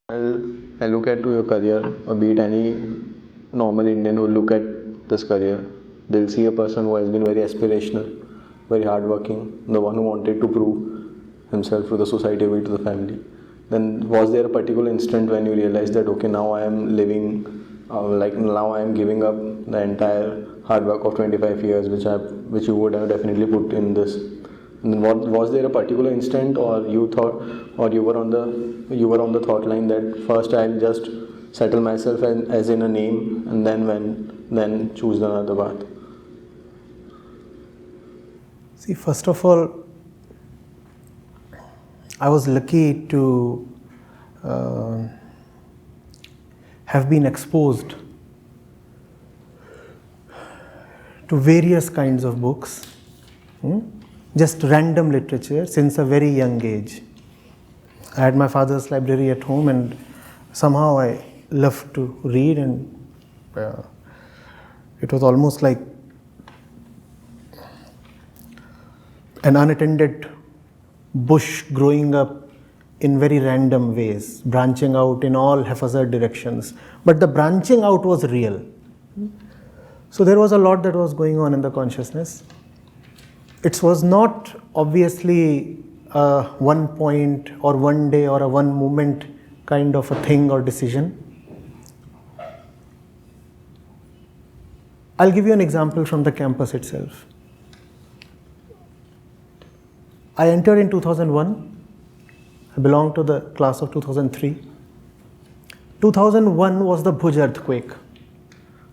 I look at your career, or be it any normal Indian who look at this career, they'll see a person who has been very aspirational, very hardworking, the one who wanted to prove himself to the society, to the family. Then was there a particular instant when you realized that okay, now I am living, now I am giving up the entire hard work of 25 years, which you would have definitely put in this. And was there a particular instant, or you thought, or you were on the thought line that first I'll just settle myself as in a name, and then choose another path? See, first of all, I was lucky to have been exposed to various kinds of books, just random literature since a very young age. I had my father's library at home, and somehow I loved to read, and it was almost like an unattended bush growing up in very random ways, branching out in all haphazard directions. But the branching out was real. So there was a lot that was going on in the consciousness. It was not obviously a one point or one day or a one moment kind of a thing or decision. I'll give you an example from the campus itself. I entered in 2001. I belonged to the class of 2003. 2001 was the Bhuj earthquake.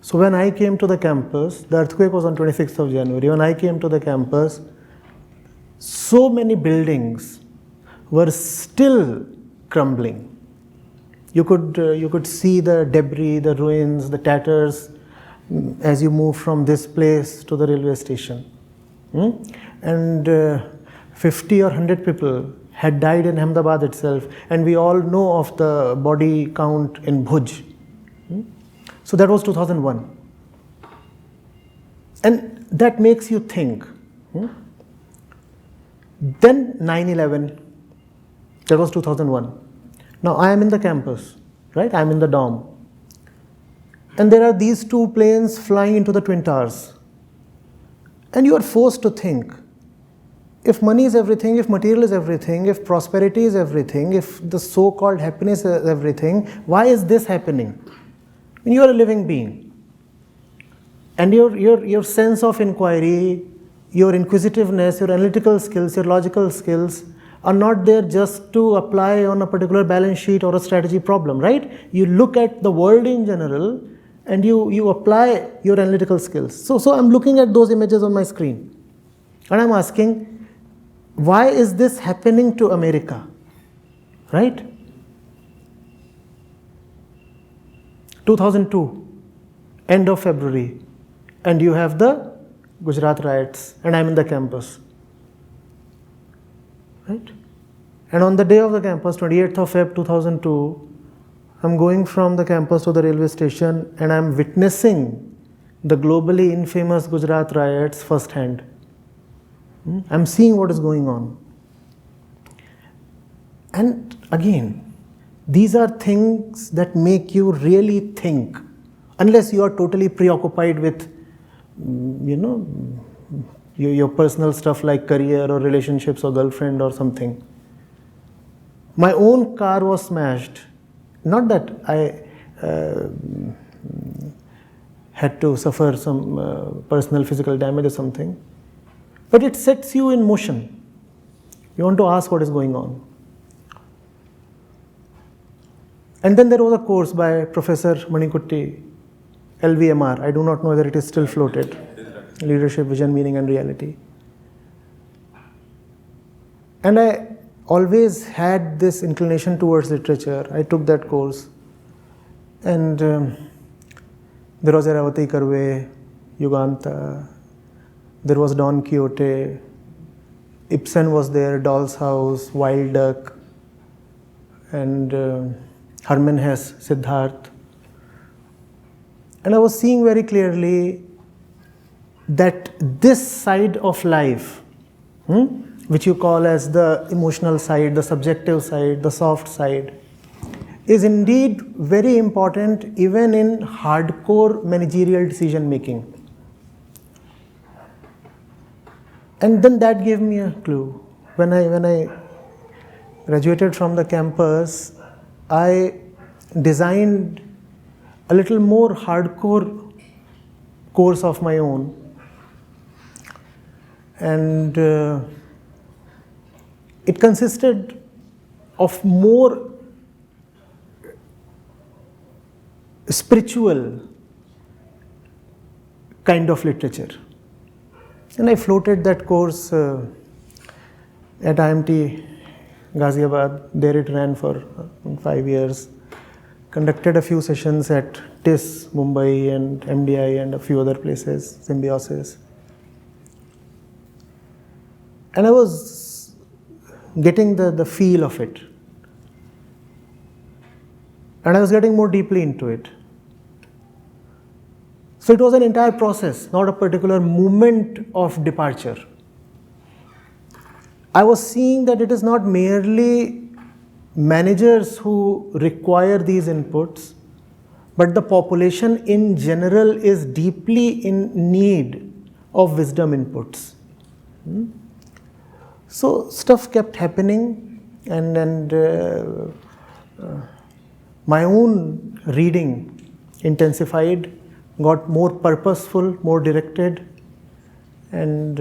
So when I came to the campus, the earthquake was on 26th of January. When I came to the campus, so many buildings were still crumbling. You could see the debris, the ruins, the tatters as you move from this place to the railway station. And 50 or 100 people had died in Ahmedabad itself, and we all know of the body count in Bhuj. So that was 2001. And that makes you think. Then 9/11, that was 2001. Now I am in the campus, right? I am in the dorm. And there are these two planes flying into the Twin Towers. And you are forced to think, if money is everything, if material is everything, if prosperity is everything, if the so-called happiness is everything, why is this happening? When you are a living being, and your sense of inquiry, your inquisitiveness, your analytical skills, your logical skills are not there just to apply on a particular balance sheet or a strategy problem, right? You look at the world in general and you apply your analytical skills. So I'm looking at those images on my screen and I'm asking, why is this happening to America, right? 2002, end of February, and you have the Gujrat riots, and I'm in the campus, right? And on the day of the campus, 28th of Feb 2002, I'm going from the campus to the railway station, and I'm witnessing the globally infamous Gujrat riots firsthand. I'm seeing what is going on. And again, these are things that make you really think, unless you are totally preoccupied with, your personal stuff like career or relationships or girlfriend or something. My own car was smashed. Not that I had to suffer some personal physical damage or something, but it sets you in motion. You want to ask what is going on. And then there was a course by Professor Manikutty, LVMR. I do not know whether it is still floated. Leadership, Vision, Meaning and Reality. And I always had this inclination towards literature. I took that course. And there was Iravati Karve, Yuganta, there was Don Quixote, Ibsen was there, Doll's House, Wild Duck, and Hermann Hesse, Siddharth. And I was seeing very clearly that this side of life, which you call as the emotional side, the subjective side, the soft side, is indeed very important even in hardcore managerial decision making. And then that gave me a clue. When I graduated from the campus, I designed a little more hardcore course of my own. And it consisted of more spiritual kind of literature. And I floated that course at IIMT Ghaziabad. There it ran for 5 years. Conducted a few sessions at TIS, Mumbai, and MDI, and a few other places, Symbiosis. And I was getting the feel of it. And I was getting more deeply into it. So it was an entire process, not a particular moment of departure. I was seeing that it is not merely managers who require these inputs, but the population in general is deeply in need of wisdom inputs. So stuff kept happening, and my own reading intensified, got more purposeful, more directed, and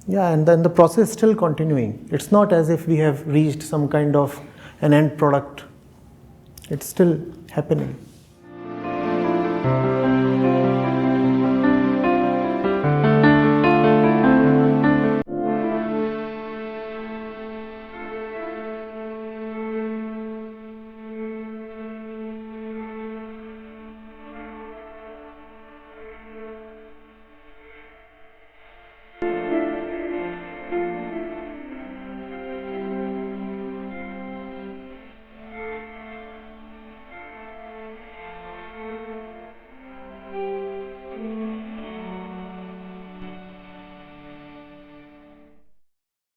and then the process is still continuing. It's not as if we have reached some kind of an end product. It's still happening.